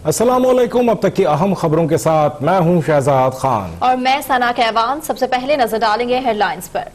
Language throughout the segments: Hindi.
अस्सलामुअलैकुम। अब तक की अहम खबरों के साथ मैं हूं शहजाद खान और मैं सना कहवान। सबसे पहले नजर डालेंगे हेडलाइंस पर।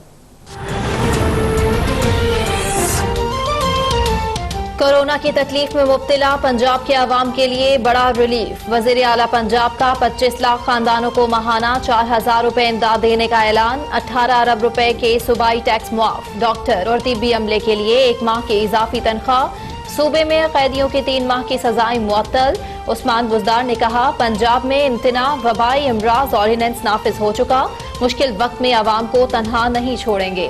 कोरोना की तकलीफ में मुब्तला पंजाब के अवाम के लिए बड़ा रिलीफ। वजीर आला पंजाब का 25 लाख खानदानों को माहाना 4000 रुपए इमदाद देने का ऐलान। 18 अरब रुपए के सूबाई टैक्स मुआफ। डॉक्टर और तिब्बी अमले के लिए 1 माह की इजाफी तनख्वाह। सूबे में कैदियों की 3 माह की सजाएं मुअत्तल। उस्मान बुजदार ने कहा, पंजाब में इम्तना वबाई इमराज ऑर्डिनेंस नाफिज हो चुका, मुश्किल वक्त में अवाम को तनहा नहीं छोड़ेंगे।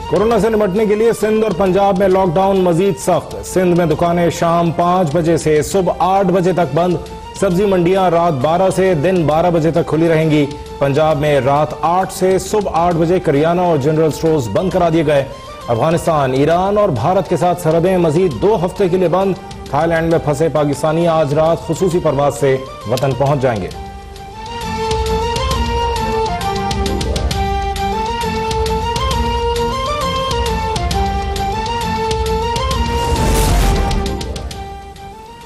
कोरोना से निपटने के लिए सिंध और पंजाब में लॉकडाउन मजीद सख्त। सिंध में दुकानें शाम 5 बजे से सुबह 8 बजे तक बंद। सब्जी मंडियां रात 12 से दिन 12 बजे तक खुली रहेंगी। पंजाब में रात 8 से सुबह 8 बजे करियाना और जनरल स्टोर्स बंद करा दिए गए। अफगानिस्तान, ईरान और भारत के साथ सरहदें मजीद 2 हफ्ते के लिए बंद। थाईलैंड में फंसे पाकिस्तानी आज रात खुसूसी परवाज से वतन पहुंच जाएंगे।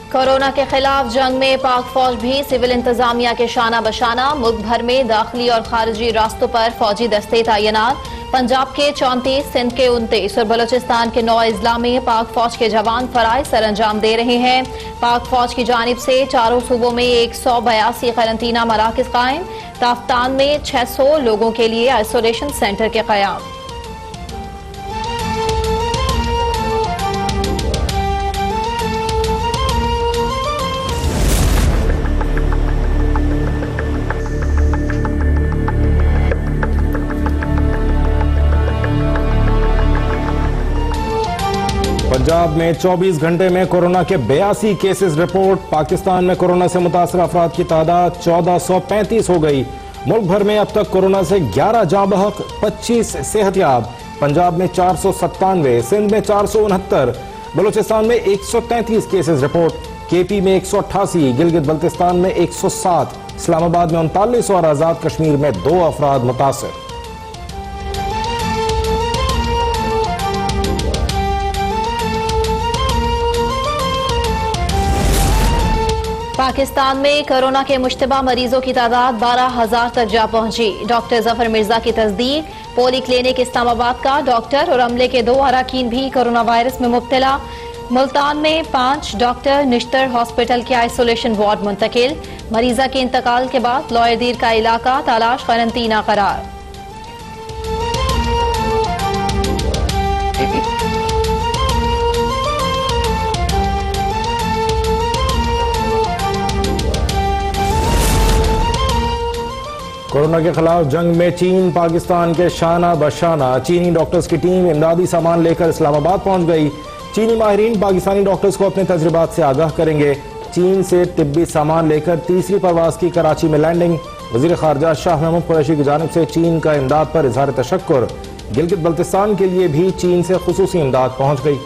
कोरोना के खिलाफ जंग में पाक फौज भी सिविल इंतजामिया के शाना बशाना। मुल्क भर में दाखिली और खारजी रास्तों पर फौजी दस्ते तैनात। पंजाब के 34, सिंध के 29 और बलोचिस्तान के 9 अजला में पाक फौज के जवान फराइज सर अंजाम दे रहे हैं। पाक फौज की जानिब से चारों सूबों में 182 क्वारंटीना मराकज कायम। ताफ्तान में 600 लोगों के लिए आइसोलेशन सेंटर के कयाम। पंजाब में 24 घंटे में कोरोना के 82 केसेस रिपोर्ट। पाकिस्तान में कोरोना से मुतासर अफराद की तादाद 1435 हो गई। मुल्क भर में अब तक कोरोना से 11 जाँ बहक, 25 सेहतयाब। पंजाब में 497, सिंध में 469, बलूचिस्तान में 133 केसेस रिपोर्ट। केपी में 188, गिलगित बल्तिस्तान में 107, इस्लामाबाद में 39 और आजाद कश्मीर में 2 अफराद मुतासर। पाकिस्तान में कोरोना के मुश्तबा मरीजों की तादाद 12,000 तक जा पहुंची। डॉक्टर जफर मिर्जा की तस्दीक। पोली क्लिनिक इस्लामाबाद का डॉक्टर और अमले के 2 अरकान भी कोरोना वायरस में मुब्तला। मुल्तान में 5 डॉक्टर निश्तर हॉस्पिटल के आइसोलेशन वार्ड मुंतकिल। मरीजा के इंतकाल के बाद लॉयरदीर का इलाका तलाश क्वारंटीना करार। कोरोना के खिलाफ जंग में चीन पाकिस्तान के शाना बशाना। चीनी डॉक्टर्स की टीम इमदादी सामान लेकर इस्लामाबाद पहुंच गई। चीनी माहिरीन पाकिस्तानी डॉक्टर्स को अपने तजुर्बात से आगाह करेंगे। चीन से तिब्बी सामान लेकर तीसरी परवाज की कराची में लैंडिंग। वजीर खारजा शाह महमूद कुरैशी की जानिब से चीन का इमदाद पर इजहार तशक्कुर। गिलगित बल्तिस्तान के लिए भी चीन से खुसूसी इमदाद पहुंच गई।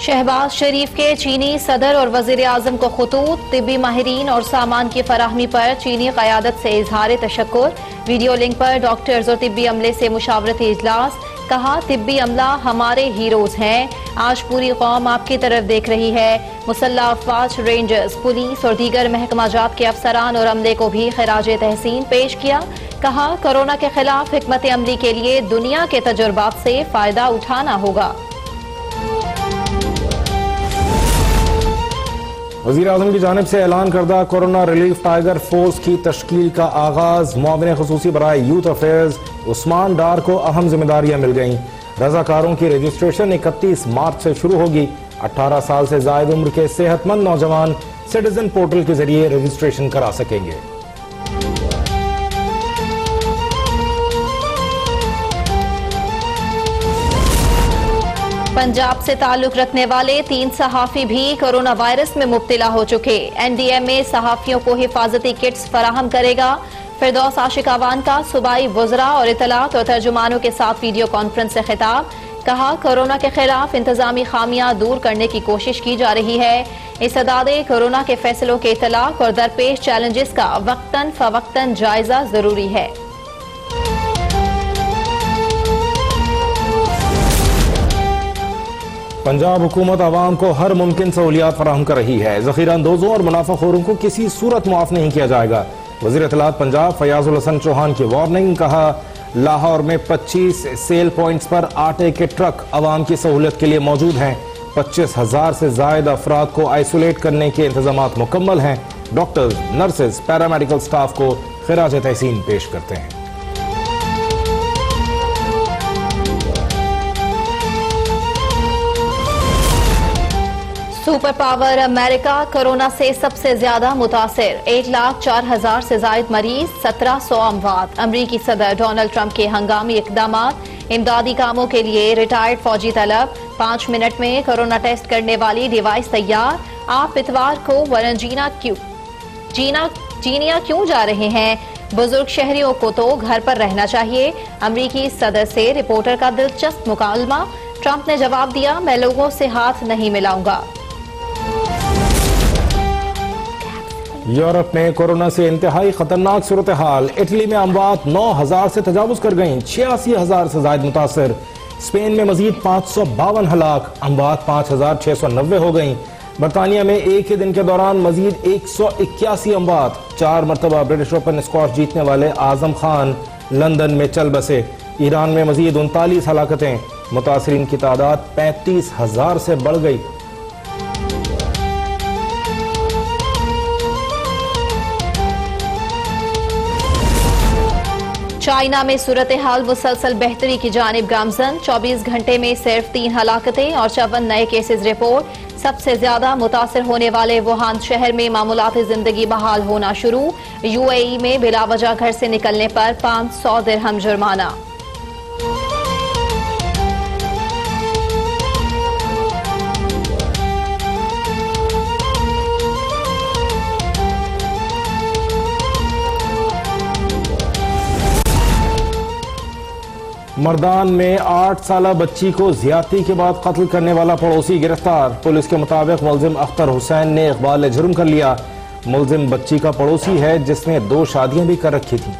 शहबाज शरीफ के चीनी सदर और वजीर आजम को खतूत। तिब्बी माहिरीन और सामान की फराहमी पर चीनी क़यादत से इजहार तशक्कुर। वीडियो लिंक पर डॉक्टर्स और तिब्बी अमले से मुशावरती इजलास। कहा, तिब्बी अमला हमारे हीरोज हैं। आज पूरी कौम आपकी तरफ देख रही है। मुसल्लह अफवाज, रेंजर्स, पुलिस और दीगर महकमाजात के अफसरान और अमले को भी खिराज तहसीन पेश किया। कहा, कोरोना के खिलाफ हिकमत अमली के लिए दुनिया के तजुर्बात से फायदा उठाना होगा। वज़ीर आज़म की जानिब से ऐलान करदा कोरोना रिलीफ टाइगर फोर्स की तश्कील का आगाज। मुआविन खुसूसी बराए यूथ अफेयर्स उस्मान डार को अहम जिम्मेदारियां मिल गईं। रजाकारों की रजिस्ट्रेशन 31 मार्च से शुरू होगी। 18 साल से जायद उम्र के सेहतमंद नौजवान सिटीजन पोर्टल के जरिए रजिस्ट्रेशन करा सकेंगे। पंजाब से ताल्लुक रखने वाले 3 सहाफी भी कोरोना वायरस में मुब्तला हो चुके। एनडीएमए सहाफियों को हिफाजती किट्स फराहम करेगा। फिरदौस आशिकावान का सूबाई वुज़रा और इतलात और तर्जुमानों के साथ वीडियो कॉन्फ्रेंस से खिताब। कहा, कोरोना के खिलाफ इंतजामी खामियां दूर करने की कोशिश की जा रही है। इस्तदादे कोरोना के फैसलों के इतलाक और दरपेश चैलेंजेस का वक्तन फवक्तन जायजा जरूरी है। पंजाब हुकूमत आवाम को हर मुमकिन सहूलियात फराहम कर रही है। जखीरा अंदोजों और मुनाफाखोरों को किसी सूरत मुआफ नहीं किया जाएगा। वज़ीर इत्तलात पंजाब फयाजुल हसन चौहान की वार्निंग। कहा, लाहौर में 25 सेल पॉइंट्स पर आटे के ट्रक आवाम की सहूलियत के लिए मौजूद हैं। 25,000 से जायद अफराद को आइसोलेट करने के इंतजामात मुकम्मल हैं। डॉक्टर्स, नर्सेज, पैरामेडिकल स्टाफ को खिराज तहसीन पेश करते हैं। सुपर पावर अमेरिका कोरोना से सबसे ज्यादा मुतासिर। 1,04,000 से जायद मरीज, 1,700 अमवात। अमरीकी सदर डोनाल्ड ट्रंप के हंगामी इकदामात। इमदादी कामों के लिए रिटायर्ड फौजी तलब। 5 मिनट में कोरोना टेस्ट करने वाली डिवाइस तैयार। आप इतवार को वरंजीनिया क्यों जा रहे हैं? बुजुर्ग शहरियों को तो घर पर रहना चाहिए। अमरीकी सदर से रिपोर्टर का दिलचस्प मुकालमा। ट्रंप ने जवाब दिया, मैं लोगों से हाथ नहीं मिलाऊंगा। यूरोप में कोरोना से इंतहाई खतरनाक सूरत हाल। इटली में अमवात 9,000 से तजावुज कर गईं। 86,000 से ज्यादा मुतासर। स्पेन में मजीद 552 हलाक। अमवात 5,690 हो गईं। बरतानिया में एक ही दिन के दौरान मजीद 181 अमवात। 4 मरतबा ब्रिटिश ओपन स्क्वॉश जीतने वाले आजम खान लंदन में चल बसे। ईरान में मजीद 39 हलाकतें। मुतासरीन की तादाद 35,000 से बढ़ गई। चाइना में सूरत हाल मुसलसल बेहतरी की जानिब गामजन। 24 घंटे में सिर्फ 3 हलाकतें और 54 नए केसेस रिपोर्ट। सबसे ज्यादा मुतासर होने वाले वुहान शहर में मामूलाती जिंदगी बहाल होना शुरू। यूएई में बिलावजह घर से निकलने पर 500 दिरहम जुर्माना। मर्दान में 8 साला बच्ची को ज्यादती के बाद कत्ल करने वाला पड़ोसी गिरफ्तार। पुलिस के मुताबिक मुलजिम अख्तर हुसैन ने इकबाल जुर्म कर लिया। मुलजिम बच्ची का पड़ोसी है जिसने 2 शादियां भी कर रखी थी।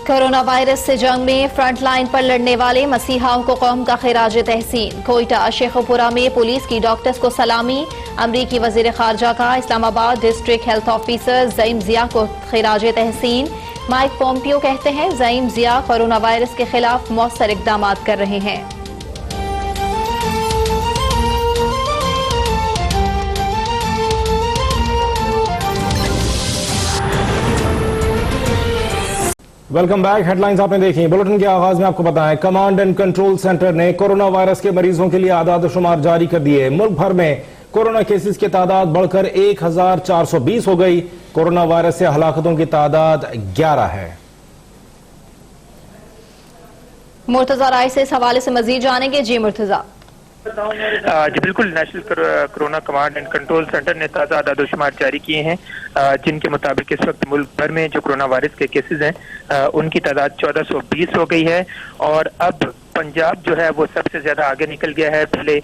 कोरोना वायरस से जंग में फ्रंट लाइन पर लड़ने वाले मसीहाओं को कौम का खिराज तहसीन। कोयटा शेखुपुरा में पुलिस की डॉक्टर्स को सलामी। अमरीकी वजीर खारजा का Islamabad district health officer Zaeem जिया को खिराज तहसीन। माइक पोम्पियो कहते हैं, ज़ईम जिया कोरोना वायरस के खिलाफ मौसर इकदाम कर रहे हैं। Welcome back. हेडलाइंस आपने देखी। बुलेटिन के आगाज में आपको बताएं, कमांड एंड कंट्रोल सेंटर ने कोरोना वायरस के मरीजों के लिए आदाद शुमार जारी कर दिए। मुल्क भर में कोरोना केसेस की तादाद बढ़कर 1,420 हो गई। कोरोना वायरस से हलाकतों की तादाद 11 है। मुर्तजा राय से इस हवाले से मजीद जानेंगे। जी मुर्तजा। जी बिल्कुल, national corona command and control centre ने ताज़ा आदाद-ओ-शुमार जारी किए हैं, जिनके मुताबिक इस वक्त मुल्क भर में जो कोरोना वायरस के केसेस हैं उनकी तादाद 1420 हो गई है। और अब पंजाब जो है वो सबसे ज्यादा आगे निकल गया है। पहले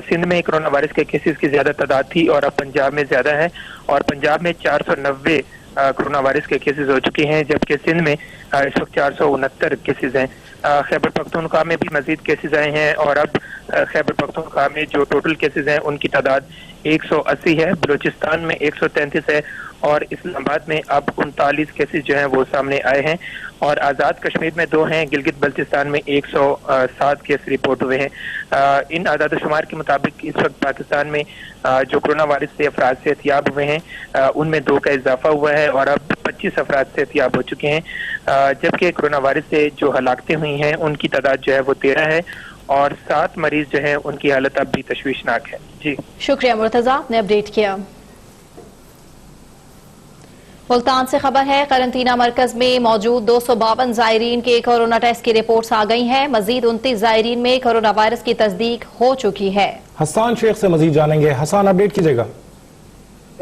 सिंध में कोरोना वायरस के केसेस की ज्यादा तादाद थी और अब पंजाब में ज्यादा है। और पंजाब में 490 कोरोना वायरस के केसेस हो चुके हैं, जबकि सिंध में इस वक्त 469 केसेस हैं। खैबर पख्तूनख्वा में भी मजीद केसेस आए हैं और अब खैबर पख्तूनख्वा में जो टोटल केसेस हैं उनकी तादाद 180 है। बलूचिस्तान में 133 है और इस्लामाबाद में अब 39 केसेस जो हैं वो सामने आए हैं। और आज़ाद कश्मीर में 2 हैं। गिलगित बल्तिस्तान में 107 केस रिपोर्ट हुए हैं। इन आदाद शुमार के मुताबिक इस वक्त पाकिस्तान में जो कोरोना वायरस से अफराद सेहतियाब हुए हैं उनमें 2 का इजाफा हुआ है और अब 25 अफराद सेहतियाब हो चुके हैं, जबकि कोरोना वायरस से जो हलाकतें हुई हैं उनकी तादाद जो है वो 13 है और 7 मरीज जो हैं उनकी हालत अब भी तशवीशनाक है। जी शुक्रिया मुर्तजा, आपने अपडेट किया। मुल्तान से खबर है, करंटीना मरकज में मौजूद 252 जायरीन के कोरोना टेस्ट की रिपोर्ट्स आ गई हैं। मजीद 29 जायरीन में कोरोना वायरस की तस्दीक हो चुकी है। हसन शेख से मजीद जानेंगे। हसन, अपडेट कीजिएगा।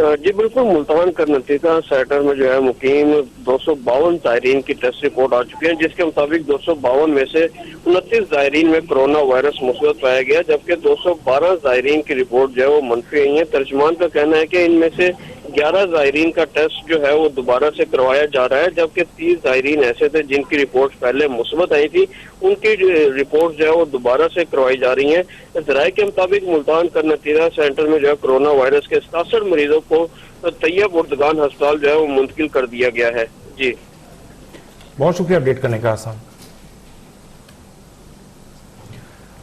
जी बिल्कुल, मुल्तान करनतीजा सेंटर में जो है मुकीम 252 ज़ायरीन की टेस्ट रिपोर्ट आ चुकी है, जिसके मुताबिक 252 में से 29 ज़ायरीन में कोरोना वायरस मुस्बत पाया गया, जबकि 212 ज़ायरीन की रिपोर्ट जो है वो मनफी आई है। तर्जुमान का कहना है कि इनमें से 11 ज़ायरीन का टेस्ट जो है वो दोबारा से करवाया जा रहा है, जबकि 30 ज़ायरीन ऐसे थे जिनकी रिपोर्ट पहले मुस्बत आई थी, उनकी रिपोर्ट जो है वो दोबारा से करवाई जा रही है। ज़राए के मुताबिक मुल्तान करनतीजा सेंटर में जो है कोरोना वायरस के 67 मरीजों को तैयब उर्दगान अस्पताल जो है वो मुंतकिल कर दिया गया है। जी बहुत शुक्रिया अपडेट करने का आसान।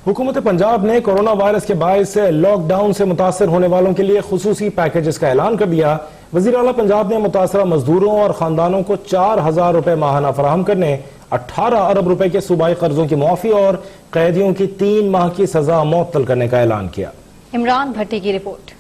हुकूमत पंजाब ने कोरोना वायरस के बायस लॉकडाउन से मुतासर होने वालों के लिए खुसूसी पैकेजेस का ऐलान कर दिया। वजीर आला पंजाब ने मुतासरा मजदूरों और खानदानों को 4,000 रुपए माहाना फराहम करने, 18 अरब रुपए के सूबाई कर्जों की मुआफी और कैदियों की 3 माह की सजा मुअत्तल करने का ऐलान किया। इमरान भट्टी की रिपोर्ट।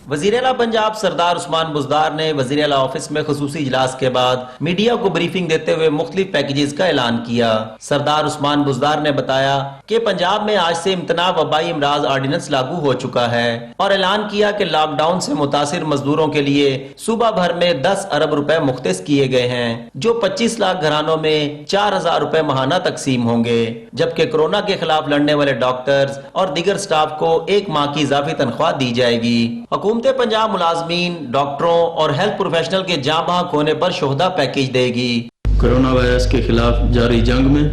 वजीर आला पंजाब सरदार उस्मान बुज़दार ने वजीर आला ऑफिस में खुसूसी इजलास के बाद मीडिया को ब्रीफिंग देते हुए मुख्तलिफ पैकेजेस का ऐलान किया। सरदार उस्मान बुज़दार ने बताया कि पंजाब में आज से इम्तना वबाई इमराज ऑर्डिनेंस लागू हो चुका है और ऐलान किया कि लॉकडाउन से मुतासिर मजदूरों के लिए सूबा भर में 10 अरब रुपए मुख्तस किए गए हैं, जो 25 लाख घरानों में 4,000 रुपए माहाना तकसीम होंगे, जबकि कोरोना के खिलाफ लड़ने वाले डॉक्टर्स और दीगर स्टाफ को 1 माह की इजाफी तनख्वाह दी जाएगी। हुकूमत पंजाब मुलाजमीन, डॉक्टरों और हेल्थ प्रोफेशनल के जाँ बहक होने पर शोहदा पैकेज देगी। कोरोना वायरस के खिलाफ जारी जंग में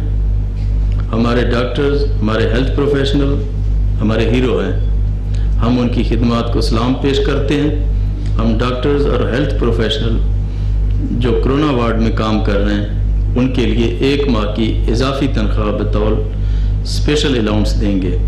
हमारे डॉक्टर्स, हमारे हेल्थ प्रोफेशनल हमारे हीरो हैं। हम उनकी खिदमत को सलाम पेश करते हैं। हम डॉक्टर्स और हेल्थ प्रोफेशनल जो कोरोना वार्ड में काम कर रहे हैं उनके लिए 1 माह की इजाफी तनख्वाह बतौर स्पेशल अलाउंस देंगे।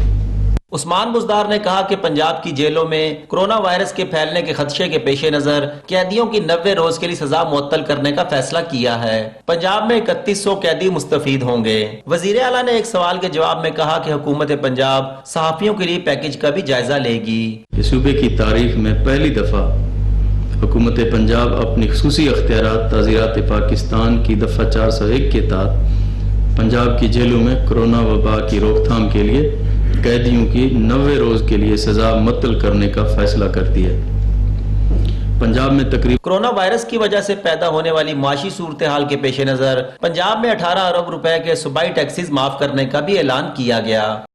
उस्मान बुज़दार ने कहा कि पंजाब की जेलों में कोरोना वायरस के फैलने के खदशे के पेश नजर कैदियों की 90 रोज के लिए सजा मुअत्तल करने का फैसला किया है। पंजाब में 3100 कैदी मुस्तफीद होंगे। वजीर आला ने एक सवाल के जवाब में कहा कि हुकूमत पंजाब सहाफियों के लिए पैकेज का भी जायजा लेगी। इस सूबे की तारीख में पहली दफा हुकूमत पंजाब अपनी खुसूसी अख्तियारात ताज़ीरात पाकिस्तान की दफा 401 के तहत पंजाब की जेलों में कोरोना वबा की रोकथाम के लिए कैदियों की 90 रोज के लिए सजा मुअत्तल करने का फैसला करती है। पंजाब में तकरीबन कोरोना वायरस की वजह से पैदा होने वाली माशी सूरत हाल के पेश नजर पंजाब में 18 अरब रुपए के सूबाई टैक्सेस माफ करने का भी ऐलान किया गया।